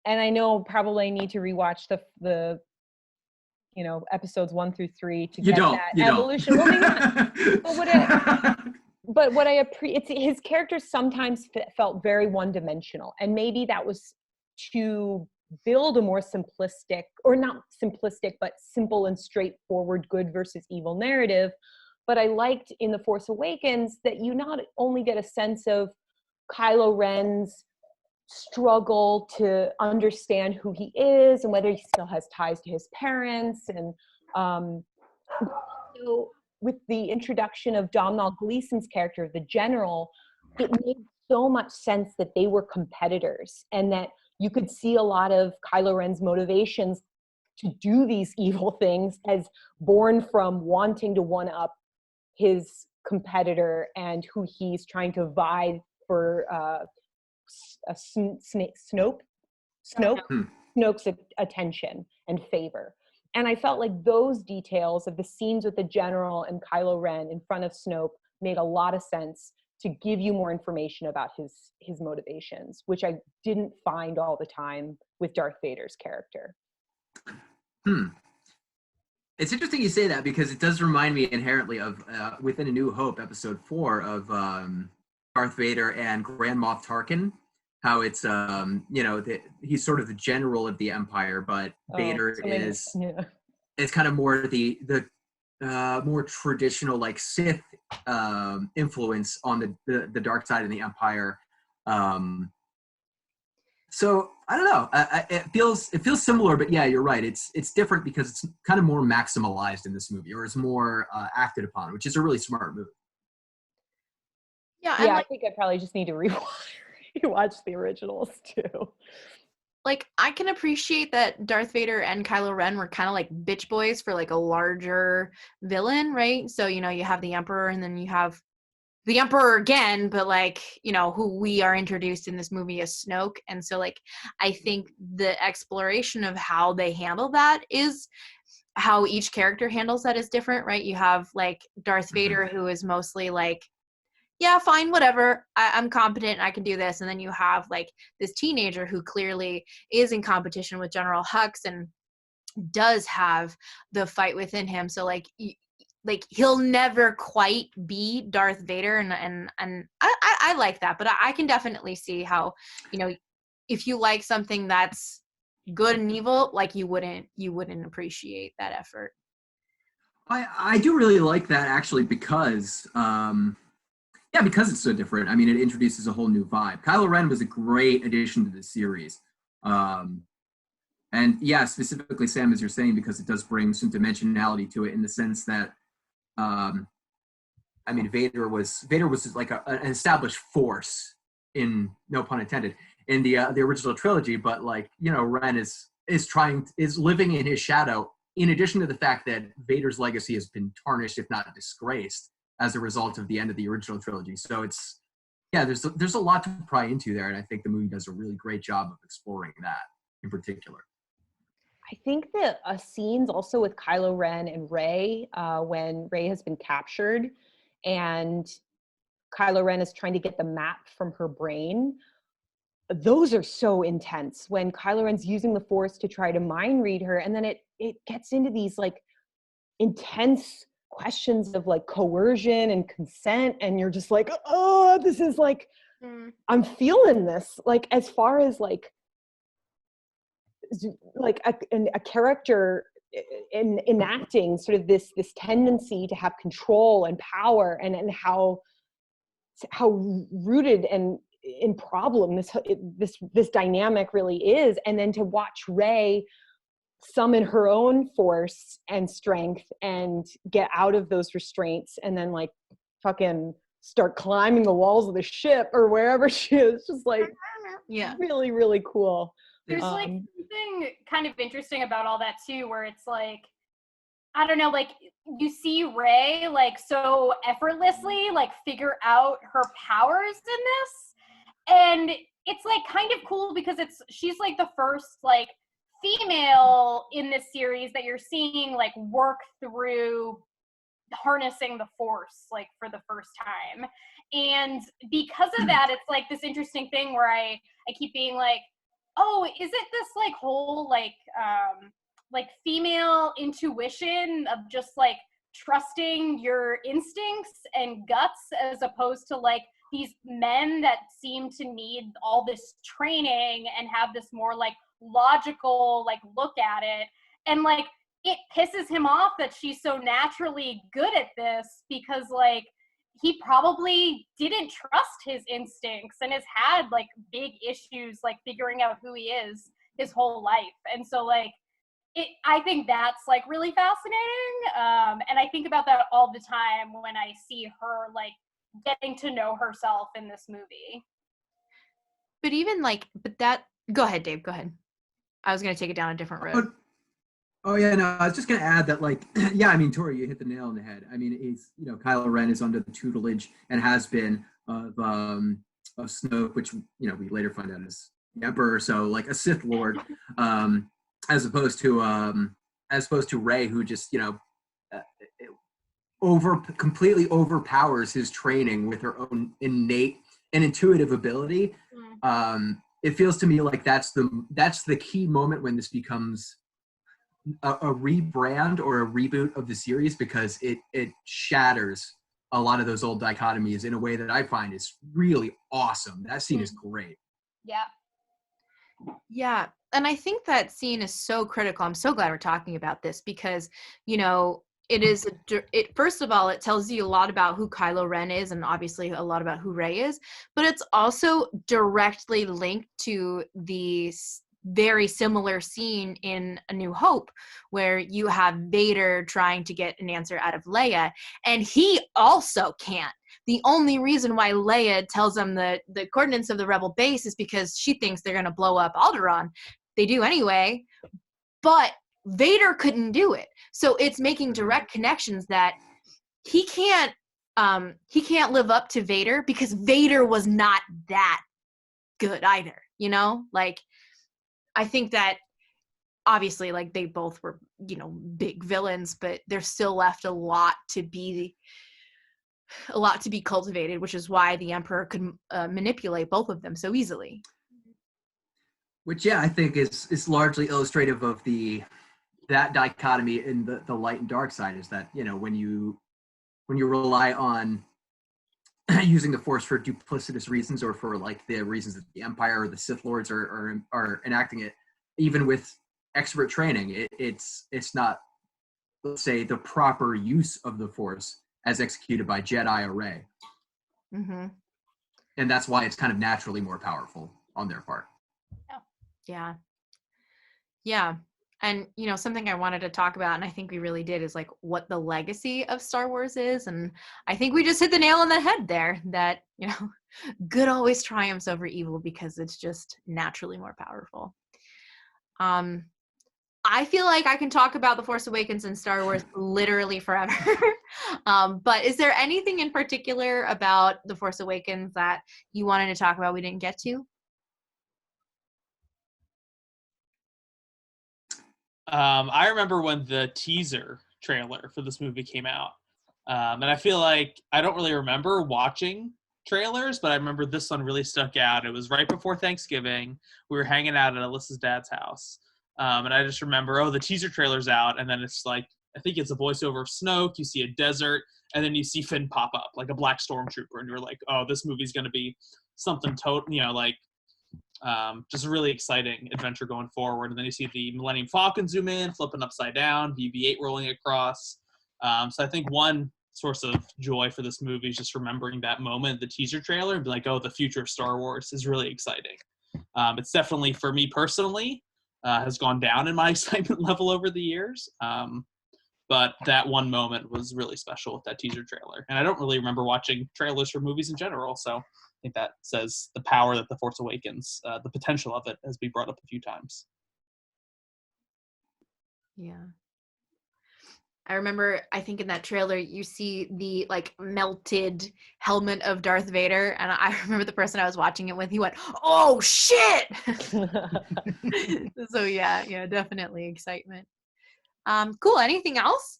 And I know probably I need to rewatch the episodes 1 through 3 to get that evolution. Well, maybe not. But what I appreciate, his characters sometimes felt very one-dimensional, and maybe that was to build a more simplistic, or not simplistic, but simple and straightforward good versus evil narrative. But I liked in The Force Awakens that you not only get a sense of Kylo Ren's struggle to understand who he is and whether he still has ties to his parents, and so with the introduction of Domhnall Gleeson's character, the general, it made so much sense that they were competitors and that you could see a lot of Kylo Ren's motivations to do these evil things as born from wanting to one-up his competitor and who he's trying to vie for Snoke's attention and favor. And I felt like those details of the scenes with the general and Kylo Ren in front of Snoke made a lot of sense to give you more information about his motivations, which I didn't find all the time with Darth Vader's character. It's interesting you say that, because it does remind me inherently of within A New Hope, episode 4 of Darth Vader and Grand Moff Tarkin. How it's he's sort of the general of the Empire, but Vader is kind of more the more traditional, like, Sith influence on the dark side of the Empire. So I don't know. It feels similar, but yeah, you're right. It's different because it's kind of more maximalized in this movie, or it's more acted upon, which is a really smart move. Yeah, I think I probably just need to rewatch the originals too. Like, I can appreciate that Darth Vader and Kylo Ren were kind of like bitch boys for like a larger villain, right? So, you have the Emperor, and then you have the Emperor again, but like, who we are introduced in this movie as Snoke. And so, like, I think the exploration of how they handle that is how each character handles that is different, right? You have like Darth Vader, who is mostly like, yeah, fine, whatever. I'm competent. I can do this. And then you have like this teenager who clearly is in competition with General Hux and does have the fight within him. So like he'll never quite be Darth Vader, and I like that. But I can definitely see how, if you like something that's good and evil, like you wouldn't appreciate that effort. I do really like that, actually, because because it's so different. I mean, it introduces a whole new vibe. Kylo Ren was a great addition to the series. And yeah, specifically, Sam, as you're saying, because it does bring some dimensionality to it, in the sense that, Vader was like an established force, in no pun intended, in the original trilogy. But like, Ren is living in his shadow, in addition to the fact that Vader's legacy has been tarnished, if not disgraced, as a result of the end of the original trilogy. So there's a lot to pry into there, and I think the movie does a really great job of exploring that in particular. I think the scenes also with Kylo Ren and Rey, when Rey has been captured and Kylo Ren is trying to get the map from her brain, those are so intense. When Kylo Ren's using the Force to try to mind read her, and then it gets into these like intense questions of like coercion and consent, and you're just like, oh, this is like, I'm feeling this, like, as far as like a character in enacting sort of this tendency to have control and power, and how rooted and in problem this dynamic really is. And then to watch Rey summon her own force and strength and get out of those restraints, and then like fucking start climbing the walls of the ship or wherever she is. Just like, Yeah. really, really cool. There's like something kind of interesting about all that too, where it's like, I don't know, like you see Rey like so effortlessly like figure out her powers in this, and it's like kind of cool because she's like the first like female in this series that you're seeing like work through harnessing the Force like for the first time. And because of that, it's like this interesting thing where I keep being like, oh, is it this like whole like female intuition of just like trusting your instincts and guts, as opposed to like these men that seem to need all this training and have this more like logical like look at it. And like it pisses him off that she's so naturally good at this, because like he probably didn't trust his instincts and has had like big issues like figuring out who he is his whole life. And so like I think that's like really fascinating, and I think about that all the time when I see her like getting to know herself in this movie. But even like, go ahead, Dave, go ahead. I was going to take it down a different road. Oh yeah, no, I was just going to add that, like, yeah, I mean, Tori, you hit the nail on the head. I mean, Kylo Ren is under the tutelage and has been of Snoke, which, we later find out is the Emperor, so like a Sith Lord, as opposed to Rey, who just, completely overpowers his training with her own innate and intuitive ability. It feels to me like that's the key moment when this becomes a rebrand or a reboot of the series, because it shatters a lot of those old dichotomies in a way that I find is really awesome. That scene is great. Yeah. And I think that scene is so critical. I'm so glad we're talking about this, because, first of all, it tells you a lot about who Kylo Ren is, and obviously a lot about who Rey is, but it's also directly linked to the very similar scene in A New Hope, where you have Vader trying to get an answer out of Leia, and he also can't. The only reason why Leia tells him the coordinates of the rebel base is because she thinks they're going to blow up Alderaan. They do anyway, but Vader couldn't do it. So it's making direct connections that he can't live up to Vader, because Vader was not that good either, like, I think that obviously like they both were, big villains, but there's still left a lot to be cultivated, which is why the Emperor could manipulate both of them so easily. Which, yeah, I think is largely illustrative of that dichotomy in the light and dark side, is that, when you rely on using the Force for duplicitous reasons, or for like the reasons that the Empire or the Sith Lords are enacting it, even with expert training, it's not, let's say, the proper use of the Force as executed by Jedi or Rey. Mm-hmm. And that's why it's kind of naturally more powerful on their part. Yeah. And, something I wanted to talk about, and I think we really did, is like what the legacy of Star Wars is. And I think we just hit the nail on the head there, that, good always triumphs over evil because it's just naturally more powerful. I feel like I can talk about The Force Awakens and Star Wars literally forever. But is there anything in particular about The Force Awakens that you wanted to talk about we didn't get to? I remember when the teaser trailer for this movie came out. And I feel like I don't really remember watching trailers, but I remember this one really stuck out. It was right before Thanksgiving. We were hanging out at Alyssa's dad's house. And I just remember, the teaser trailer's out, and then it's like, I think it's a voiceover of Snoke, you see a desert, and then you see Finn pop up, like a black stormtrooper, and you're like, oh, this movie's going to be something just a really exciting adventure going forward. And then you see the Millennium Falcon zoom in, flipping upside down, BB-8 rolling across. So I think one source of joy for this movie is just remembering that moment, the teaser trailer, and be like, oh, the future of Star Wars is really exciting. It's definitely, for me personally, has gone down in my excitement level over the years. But that one moment was really special with that teaser trailer. And I don't really remember watching trailers for movies in general, so I think that says the power that The Force Awakens, the potential of it, has been brought up a few times. Yeah. I remember, I think in that trailer, you see the like melted helmet of Darth Vader. And I remember the person I was watching it with, he went, "Oh shit." So yeah, definitely excitement. Cool. Anything else?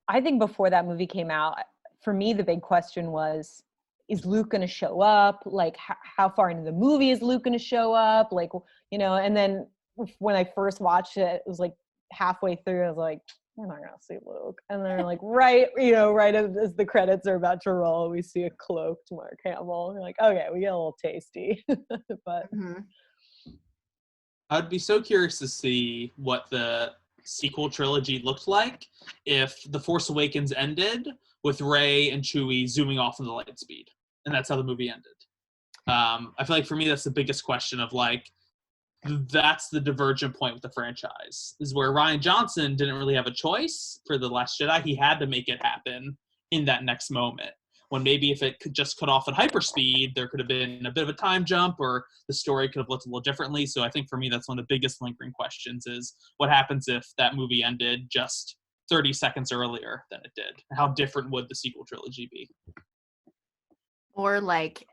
I think before that movie came out, for me, the big question was, is Luke going to show up? Like, how far into the movie is Luke going to show up? Like, and then when I first watched it, it was like halfway through, I was like, we're not going to see Luke. And then like, right as the credits are about to roll, we see a cloaked Mark Hamill. We're like, okay, we get a little tasty. But I'd be so curious to see what the sequel trilogy looked like if The Force Awakens ended with Rey and Chewie zooming off in the light speed, and that's how the movie ended. I feel like for me that's the biggest question of like, that's the divergent point with the franchise, is where Rian Johnson didn't really have a choice for The Last Jedi. He had to make it happen in that next moment, when maybe if it could just cut off at hyperspeed, there could have been a bit of a time jump, or the story could have looked a little differently. So I think for me, that's one of the biggest lingering questions, is what happens if that movie ended just 30 seconds earlier than it did? How different would the sequel trilogy be? Or like,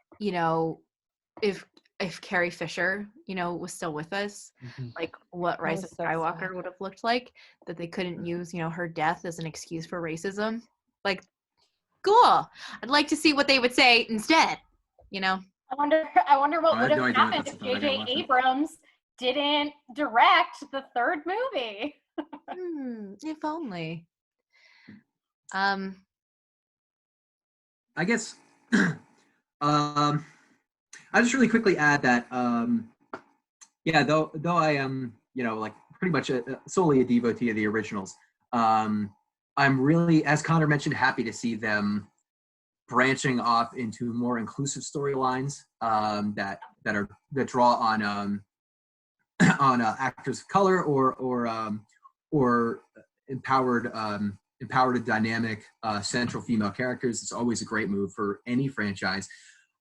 if Carrie Fisher, was still with us, like what Rise of Skywalker would have looked like, that they couldn't use, her death as an excuse for racism. Like, cool. I'd like to see what they would say instead, I wonder what would have happened if J.J. Abrams didn't direct the third movie. If only. I guess I'll just really quickly add that though I am like pretty much solely a devotee of the originals, I'm really, as Connor mentioned, happy to see them branching off into more inclusive storylines that draw on actors of color or empowered dynamic central female characters. It's always a great move for any franchise.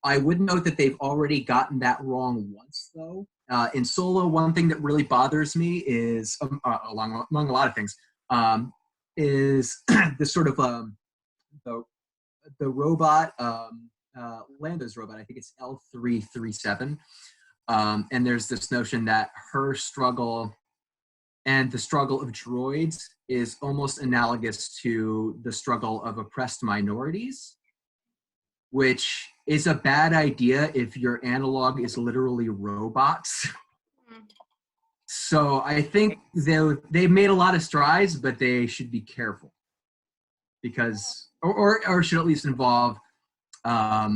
I would note that they've already gotten that wrong once, though. In Solo, one thing that really bothers me is, among a lot of things, is the sort of the robot, Lando's robot. I think it's L337, and there's this notion that her struggle and the struggle of droids is almost analogous to the struggle of oppressed minorities, which is a bad idea if your analog is literally robots. So I think they've made a lot of strides, but they should be careful, because or should at least involve a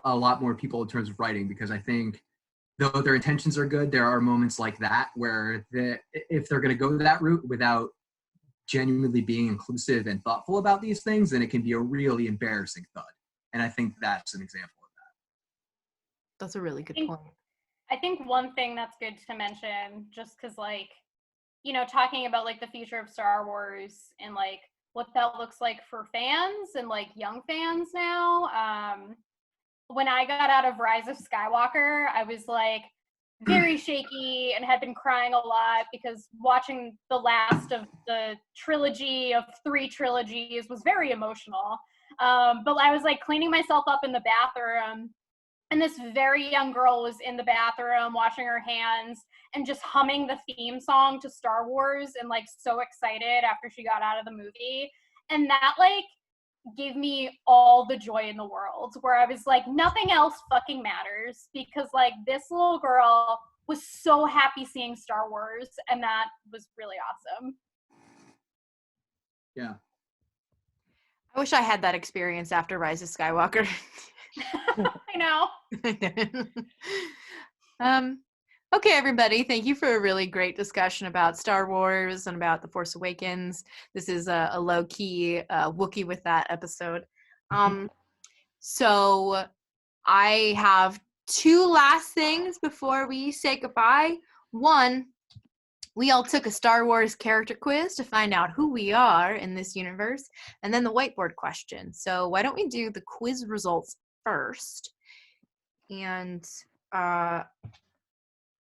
lot more people in terms of writing, because I think though their intentions are good, there are moments like that where if they're going to go that route without genuinely being inclusive and thoughtful about these things, then it can be a really embarrassing thud. And I think that's an example of that. That's a really good point. I think one thing that's good to mention, just because talking about like the future of Star Wars and like what that looks like for fans and like young fans now. When I got out of Rise of Skywalker, I was like very shaky and had been crying a lot because watching the last of the trilogy of 3 trilogies was very emotional. But I was like cleaning myself up in the bathroom, and this very young girl was in the bathroom washing her hands and just humming the theme song to Star Wars and like so excited after she got out of the movie. And that like gave me all the joy in the world, where I was like, nothing else fucking matters, because like this little girl was so happy seeing Star Wars, and that was really awesome. Yeah. I wish I had that experience after Rise of Skywalker. I know. Okay, everybody. Thank you for a really great discussion about Star Wars and about The Force Awakens. This is a low-key Wookiee with that episode. So I have two last things before we say goodbye. One, we all took a Star Wars character quiz to find out who we are in this universe, and then the whiteboard question. So why don't we do the quiz results first? And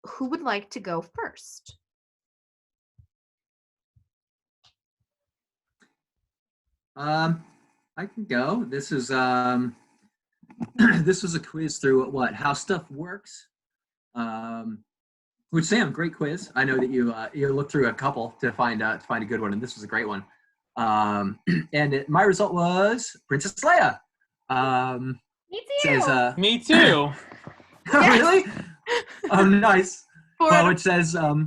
who would like to go first? I can go. This is this was a quiz through how stuff works. Which Sam, great quiz. I know that you looked through a couple to find a good one, and this was a great one. My result was Princess Leia. Me too. Says, Me too. oh, really? Oh, nice. Well, it says, oh,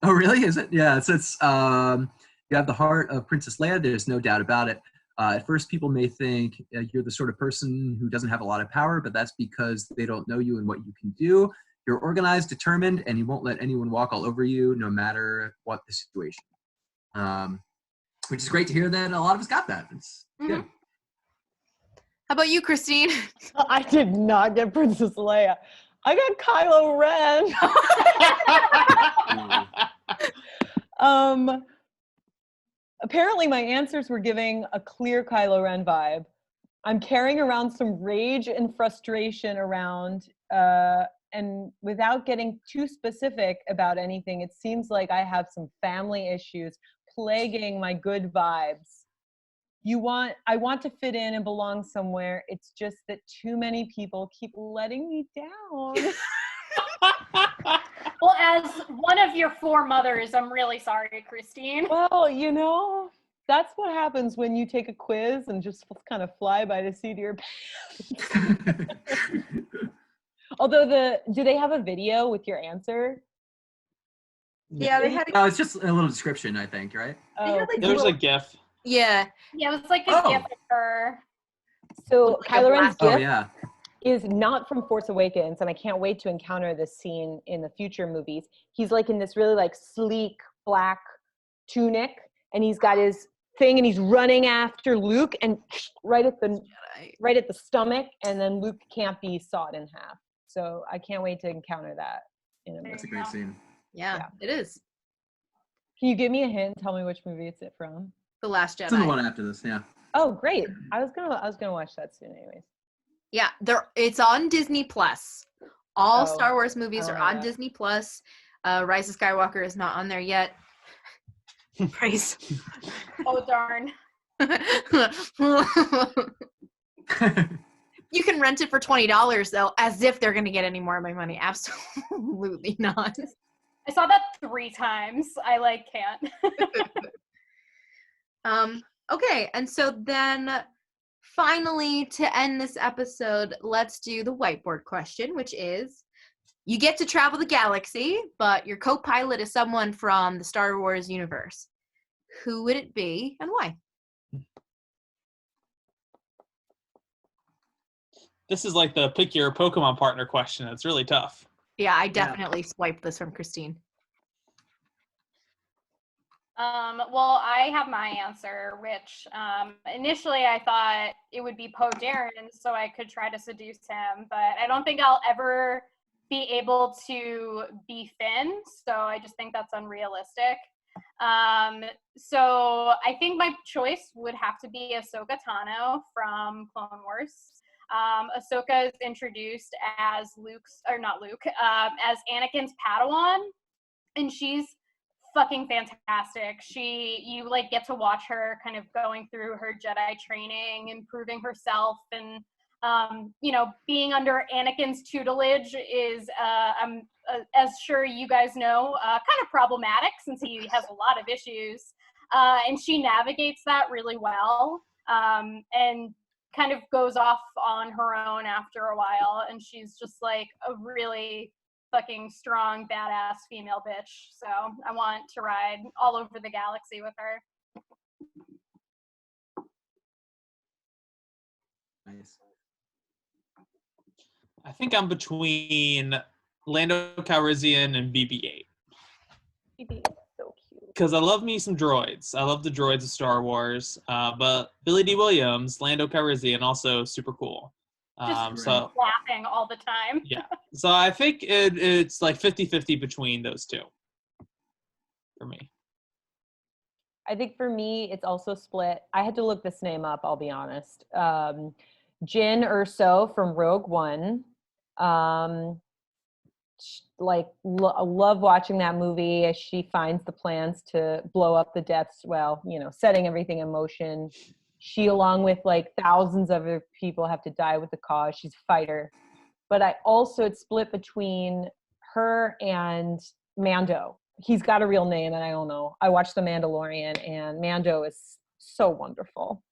really? Is it? Yeah, it says, you have the heart of Princess Leia. There's no doubt about it. At first, people may think you're the sort of person who doesn't have a lot of power, but that's because they don't know you and what you can do. You're organized, determined, and you won't let anyone walk all over you, no matter what the situation. Which is great to hear that a lot of us got that. It's good. How about you, Christine? I did not get Princess Leia. I got Kylo Ren. Apparently my answers were giving a clear Kylo Ren vibe. I'm carrying around some rage and frustration around, and without getting too specific about anything, it seems like I have some family issues plaguing my good vibes. I want to fit in and belong somewhere. It's just that too many people keep letting me down. Well, as one of your four mothers, I'm really sorry, Christine. Well, that's what happens when you take a quiz and just kind of fly by the seat of your pants. Although do they have a video with your answer? Yeah, they had No, it's just a little description, I think, right? Oh, There was a GIF. Yeah. Yeah, it was like a gift of her. so Like a Kylo Ren's blast- gift Oh, yeah. is not from Force Awakens, and I can't wait to encounter this scene in the future movies. He's like in this really like sleek black tunic, and he's got his thing, and he's running after Luke, and right at the stomach, and then Luke can't be sawed in half. So I can't wait to encounter that in a movie. That's a great scene. Yeah, it is. Can you give me a hint? Tell me which movie it's from. The Last It's in the Jedi. one after this, yeah. Oh, great! I was gonna watch that soon, anyways. Yeah, it's on Disney Plus. All Oh, Star Wars movies I are don't know on that. Disney Plus. Rise of Skywalker is not on there yet. Praise. Oh, darn. You can rent it for $20 though, as if they're gonna get any more of my money. Absolutely not. I saw that 3 times. I can't. Okay, and so then finally to end this episode, let's do the whiteboard question, which is, you get to travel the galaxy, but your co-pilot is someone from the Star Wars universe. Who would it be and why? This is like the pick your Pokemon partner question. It's really tough. Yeah, I definitely swiped this from Christine. Well, I have my answer, which initially I thought it would be Poe Dameron, so I could try to seduce him, but I don't think I'll ever be able to be Finn, so I just think that's unrealistic. So I think my choice would have to be Ahsoka Tano from Clone Wars. Ahsoka is introduced as as Anakin's Padawan, and she's fucking fantastic. You get to watch her kind of going through her Jedi training, improving herself, and being under Anakin's tutelage is as sure you guys know, kind of problematic since he has a lot of issues, and she navigates that really well, and kind of goes off on her own after a while, and she's just like a really fucking strong, badass female bitch. So I want to ride all over the galaxy with her. Nice. I think I'm between Lando Calrissian and BB-8. BB is so cute. Because I love me some droids. I love the droids of Star Wars. But Billy D. Williams, Lando Calrissian, also super cool. Just So laughing all the time. yeah. So I think it's like 50-50 between those two for me. I think for me, it's also split. I had to look this name up, I'll be honest. Jin Erso from Rogue One. Love watching that movie as she finds the plans to blow up the Death Well, setting everything in motion. She, along with like thousands of other people, have to die with the cause. She's a fighter. But it's split between her and Mando. He's got a real name, and I don't know. I watched The Mandalorian, and Mando is so wonderful.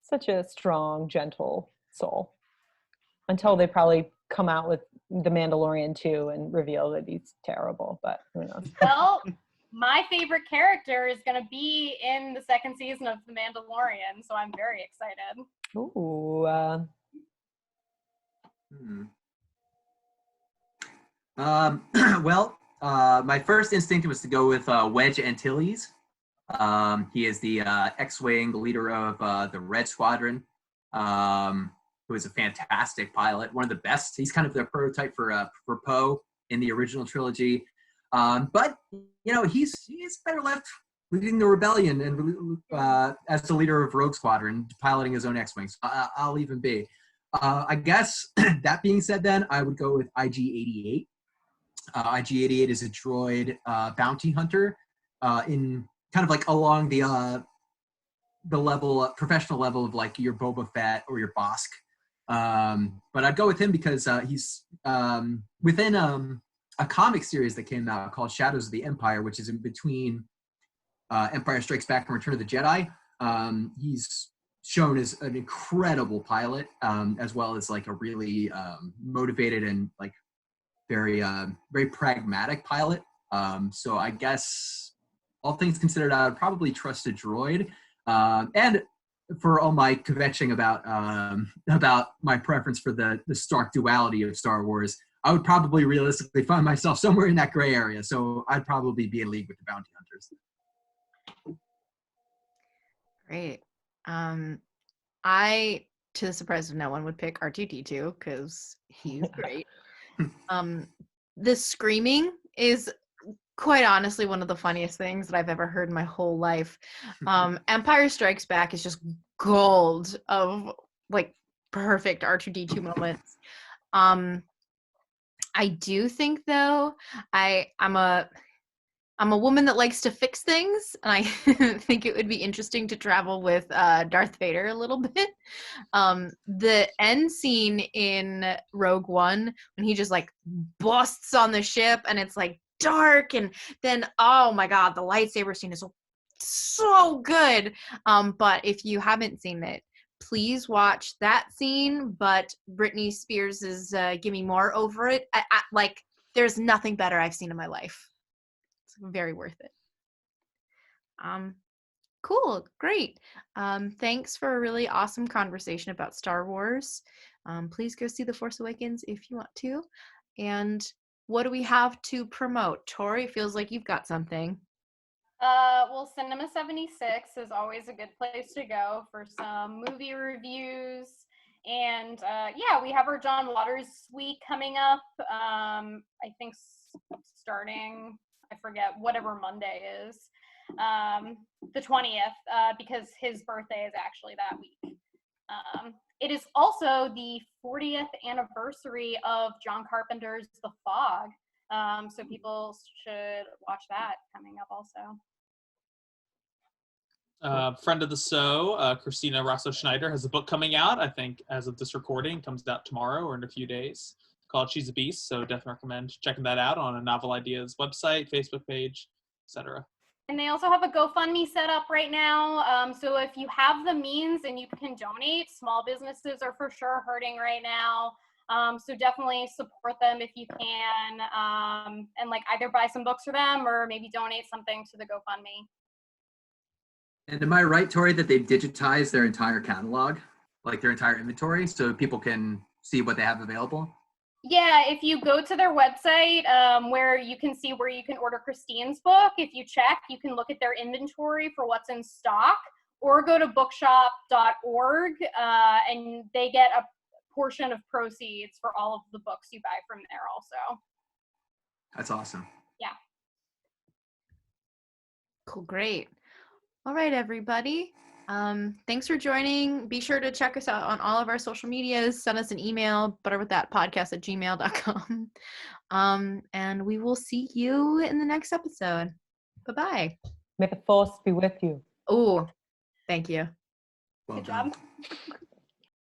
Such a strong, gentle soul. Until they probably come out with The Mandalorian 2 and reveal that he's terrible, but who knows? Well, my favorite character is going to be in the second season of The Mandalorian, so I'm very excited. Ooh. Well, my first instinct was to go with Wedge Antilles. He is the X-Wing leader of the Red Squadron, who is a fantastic pilot, one of the best. He's kind of the prototype for Poe in the original trilogy. But, he's better left leading the rebellion and as the leader of Rogue Squadron, piloting his own X-Wing. So I'll leave him be. I guess, that being said then, I would go with IG-88. IG-88 is a droid bounty hunter in kind of like along the level, professional level of like your Boba Fett or your Bosk. But I'd go with him because he's within a comic series that came out called Shadows of the Empire, which is in between Empire Strikes Back and Return of the Jedi. He's shown as an incredible pilot, as well as like a really motivated and like very pragmatic pilot. So I guess all things considered, I would probably trust a droid. And for all my kvetching about my preference for the stark duality of Star Wars, I would probably realistically find myself somewhere in that gray area. So I'd probably be in league with the bounty hunters. Great. I, to the surprise of no one, would pick R2-D2 because he's great. The screaming is quite honestly one of the funniest things that I've ever heard in my whole life. Empire Strikes Back is just gold of like perfect R2-D2 moments. I do think though, I'm a woman that likes to fix things, and I think it would be interesting to travel with Darth Vader a little bit. The end scene in Rogue One, when he just like busts on the ship and it's like dark, and then, oh my god, the lightsaber scene is so good. But if you haven't seen it, please watch that scene, but Britney Spears is Give Me More over it. Like, there's nothing better I've seen in my life. Very worth it. Cool, great. Thanks for a really awesome conversation about Star Wars. Please go see The Force Awakens if you want to. And what do we have to promote? Tori, feels like you've got something. Well, Cinema 76 is always a good place to go for some movie reviews. And yeah, we have our John Waters week coming up. I think starting, I forget, whatever Monday is, the 20th, because his birthday is actually that week. It is also the 40th anniversary of John Carpenter's The Fog, so people should watch that coming up also. Friend of the show, Christina Rosso Schneider, has a book coming out, I think, as of this recording. Comes out tomorrow or in a few days, called She's a Beast, so definitely recommend checking that out on a Novel Ideas website, Facebook page, etc. And they also have a GoFundMe set up right now, so if you have the means and you can donate, small businesses are for sure hurting right now, so definitely support them if you can, and like either buy some books for them or maybe donate something to the GoFundMe. And am I right, Tori, that they've digitized their entire catalog, like their entire inventory, so people can see what they have available? Yeah, if you go to their website, where you can see where you can order Christine's book, if you check, you can look at their inventory for what's in stock, or go to bookshop.org, and they get a portion of proceeds for all of the books you buy from there also. That's awesome. Yeah. Cool, great. All right, everybody. Thanks for joining. Be sure to check us out on all of our social medias. Send us an email, butterwiththatpodcast@gmail.com. And we will see you in the next episode. Bye-bye. May the force be with you. Oh, thank you. Well Good done. job.